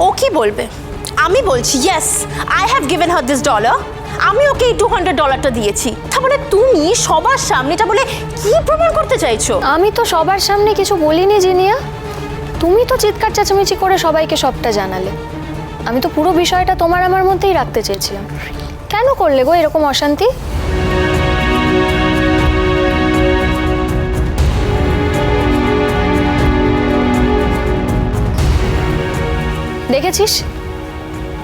ও কি বলবে? আমি বলছি yes, I have given her this dollar. আমি ওকে এই $200টা দিয়েছি। তার মানে তুমি সবার সামনে এটা বলে কি প্রমাণ করতে চাইছো? আমি তো সবার সামনে কিছু বলিনি জিনিয়া, তুমি তো চিৎকার চেঁচামেচি করে সবাইকে সবটা জানালে। আমি তো পুরো বিষয়টা তোমার আমার মধ্যেই রাখতে চেয়েছিলাম। কেন করলে গো এরকম অশান্তি? দেখেছিস,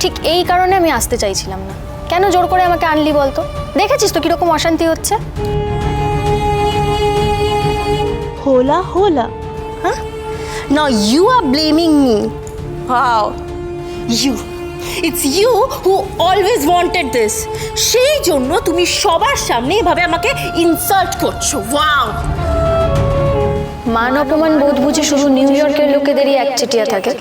ঠিক এই কারণে আমি আসতে চাইছিলাম না। কেন জোর করে আমাকে আনলি বলতো? দেখেছিস তো কিরকম অশান্তি হচ্ছে। होला होला, huh? Now you are blaming me. Wow, you. It's you who always wanted this. সেই জন্য তুমি সবার সামনে এভাবে আমাকে ইনসাল্ট করছো। Wow. মান অপমান বোধ বুঝি শুধু নিউ ইয়র্কের লোকেদেরই একচেটিয়া থাকে।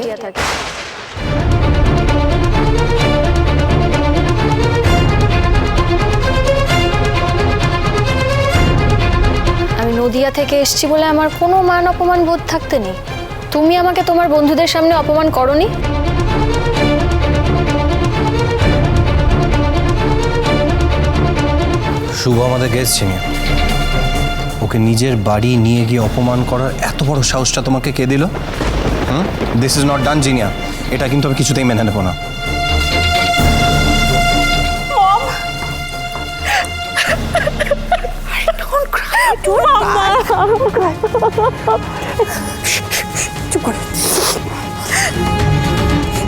আমি নদিয়া থেকে এসেছি বলে আমার কোনো মান অপমান বোধ থাকতে নেই। তুমি আমাকে তোমার বন্ধুদের সামনে অপমান করনি? শুভ আমাদের গেস্ট ছিল, ওকে নিজের বাড়ি নিয়ে গিয়ে অপমান করার এত বড় সাহসটা তোমাকে কে দিল? This is not done Zinia, এটা কিন্তু আমি কিছুতেই মেনে নেব না।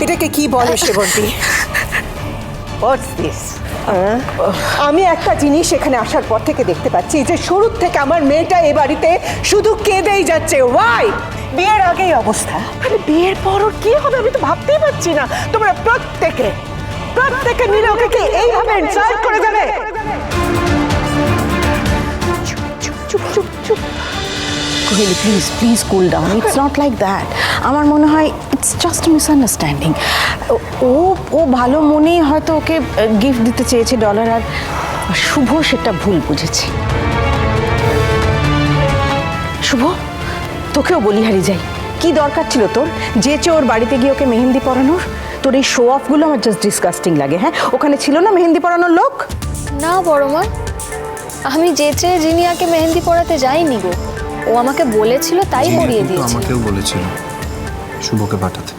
এটাকে কি বলে সেবন্তী? আমি একটা জিনিস এখানে আসার পর থেকে দেখতে পাচ্ছি যে শুরু থেকে আমার মেয়েটা এ বাড়িতে শুধু কেঁদেই যাচ্ছে। ওয়াই? বিয়ের আগেই অবস্থা, বিয়ের পর ওর কি হবে আমি তো ভাবতেই পারছি না। তোমরা প্রত্যেকে মিলে ওকে এইভাবে ইনসাল্ট করে যাবে। Kohli please please cool down, it's not like that. আমার মনে হয় ইটস জাস্ট মিসআন্ডারস্ট্যান্ডিং। ও ভালো মনেই হয়তো ওকে গিফট দিতে চেয়েছে ডলার, আর শুভ সেটা ভুল বুঝেছে। শুভ, তোকেও বলি হারিয়ে যাই, কি দরকার ছিল তোর যেচে ওর বাড়িতে গিয়ে ওকে মেহেন্দি পরানোর? তোর এই শো অফগুলো আমার জাস্ট ডিসকাস্টিং লাগে। হ্যাঁ, ওখানে ছিল না মেহেন্দি পরানোর লোক? না বড় মা, আমি যেচে জিনিয়াকে মেহেন্দি পরাতে যাইনি গো। ও আমাকে বলেছিল তাই পরিয়ে দিয়েছি। আমাকেও বলেছিল শুভকে পাঠাতে।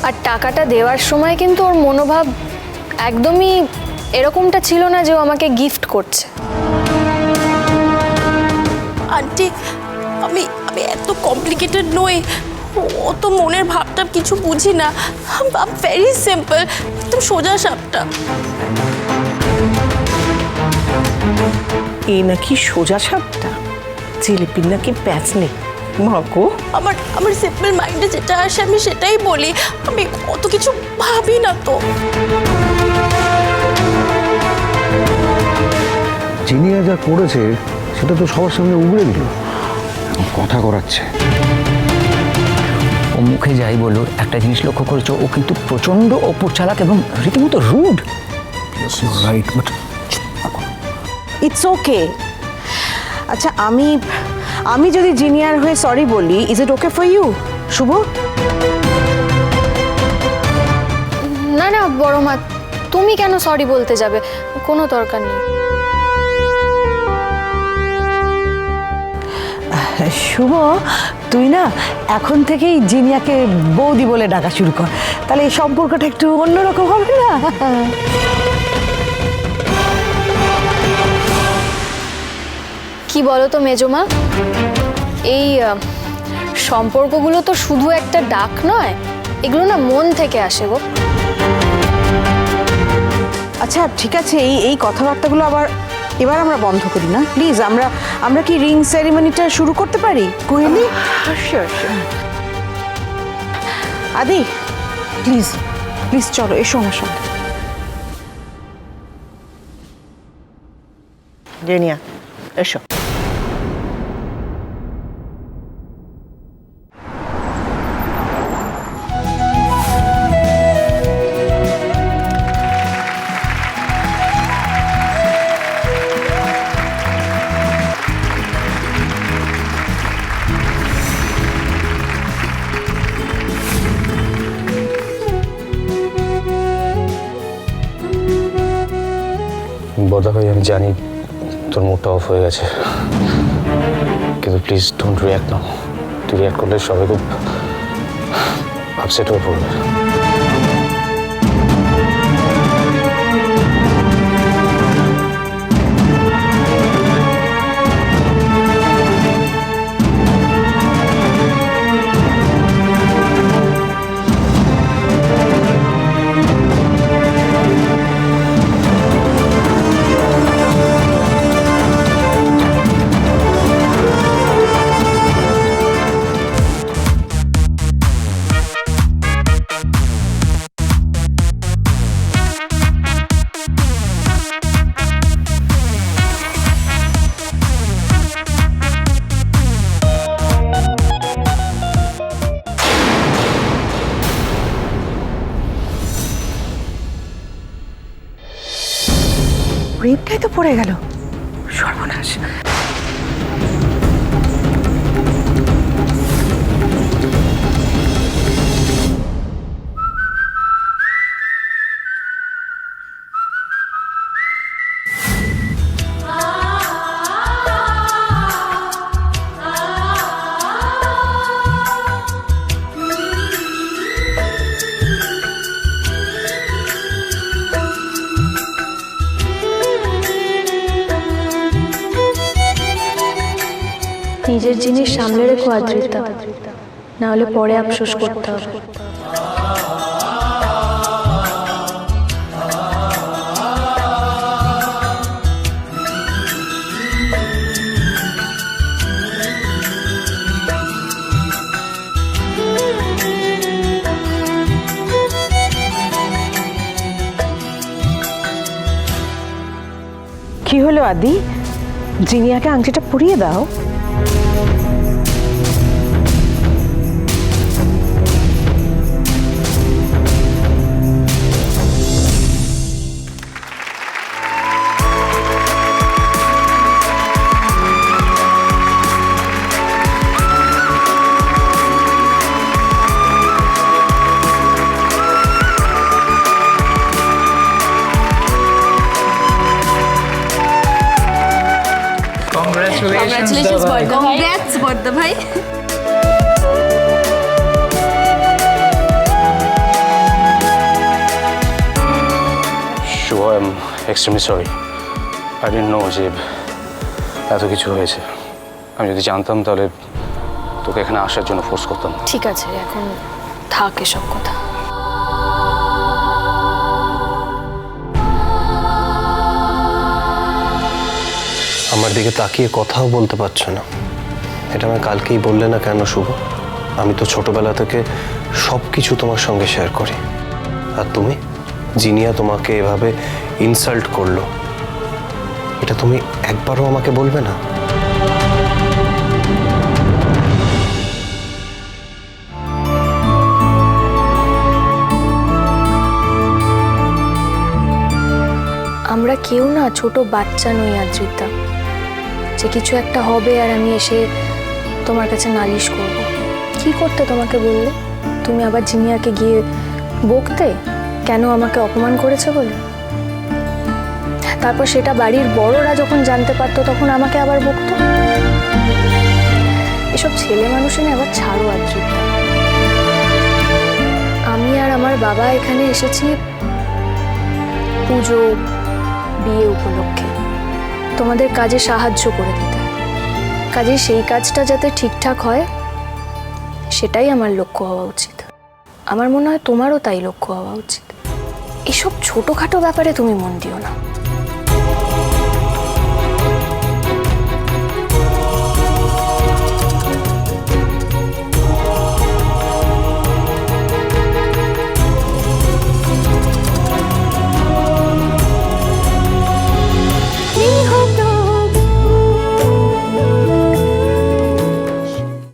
আর টাকাটা দেওয়ার সময় কিন্তু ওর মনোভাব একদমই এরকমটা ছিল না যে ও আমাকে গিফট করছে। আন্টি, আমি এত কমপ্লিকেটেড নই। ও তো মনের ভাবটা কিছু বুঝি না। ভেরি সিম্পল, একদম সোজা সাপটা। এই নাকি সোজা সাপটা? জিলিপির নাকি প্যাচ নেই? মাগো, আমার সিম্পল মাইন্ডে যেটা আসে আমি সেটাই বলি। আমি অত কিছু ভাবি না তো। জিনিয়া যা করেছে সেটা তো সবার সামনে উগড়ে দিল, কথা করাচ্ছে। ও মুখে যাই বলুক, একটা জিনিস লক্ষ্য করেছো, ও কিন্তু প্রচন্ড অপর চালাক এবং রীতিমতো rude. Right, but it's okay. আচ্ছা, আমি যদি জিনিয়ার হয়ে সরি বলি, is it okay for you Shubho? না না বড় মা, তুমি কেন সরি বলতে যাবে? কোনো দরকার নেই। শুভ, তুই না এখন থেকেই জিনিয়াকে বৌদি বলে ডাকা শুরু কর, তাহলে এই সম্পর্কটা একটু অন্যরকম হবে না? কি বলো তো মেজমা, এই সম্পর্কগুলো তো শুধু একটা ডাক নয়, এগুলো না মন থেকে আসে গো। আচ্ছা ঠিক আছে, এই কথাবার্তাগুলো এবার আমরা বন্ধ করি না প্লিজ। আমরা কি রিং সেরিমনিটা শুরু করতে পারি কোহেলি? আদি প্লিজ প্লিজ চলো, এসো আমার সঙ্গে। জিনিয়া এসো। বড়দা ভাই আমি জানি তোর মুডটা অফ হয়ে গেছে, কিন্তু প্লিজ ডোন্ট রিয়াক্ট নাও। তুই রিয়াক্ট করলে সবাই খুব আপসেট হয়ে পড়বে। রেপটাই তো পড়ে গেল, সর্বনাশ। নিজের জিনিস সামলে রেখো আদ্রিতা, না হলে পরে আফসোস করতে হবে। কি হলো আদি? জিনিয়াকে আংটিটা পরিয়ে দাও। Congratulations, Bardha. Congrats, Bardha bhai. Shuvo, I am extremely sorry. I didn't know যে এত কিছু হয়েছে। আমি যদি জানতাম তাহলে তোকে এখানে আসার জন্য ফোর্স করতাম না। ঠিক আছে, এখন থাক এসব কথা। আমার দিকে তাকিয়ে কথাও বলতে পারছো না, এটা আমি কালকেই বললে না কেন শুভ? আমি তো ছোটবেলা থেকে সব কিছু তোমার সঙ্গে শেয়ার করি, আর তুমি, জিনিয়া তোমাকে এভাবে ইনসাল্ট করলো, এটা তুমি একবারও আমাকে বলবে না? আমরা কেউ না ছোট বাচ্চা নই আদ্রিতা, যে কিছু একটা হবে আর আমি এসে তোমার কাছে নালিশ করব। কি করতে তোমাকে বললে? তুমি আবার জিনিয়াকে গিয়ে বকতে, কেন আমাকে অপমান করেছে বলে? তারপর সেটা বাড়ির বড়রা যখন জানতে পারতো তখন আমাকে আবার বকতো। এসব ছেলে মানুষের আবার ছাড়ো আদ্রিতা। আমি আর আমার বাবা এখানে এসেছি পুজো বিয়ে উপলক্ষে তোমাদের কাজে সাহায্য করে দিতে। কাজে সেই কাজটা যাতে ঠিকঠাক হয় সেটাই আমার লক্ষ্য হওয়া উচিত। আমার মনে হয় তোমারও তাই লক্ষ্য হওয়া উচিত। এসব ছোটখাটো ব্যাপারে তুমি মন দিও না।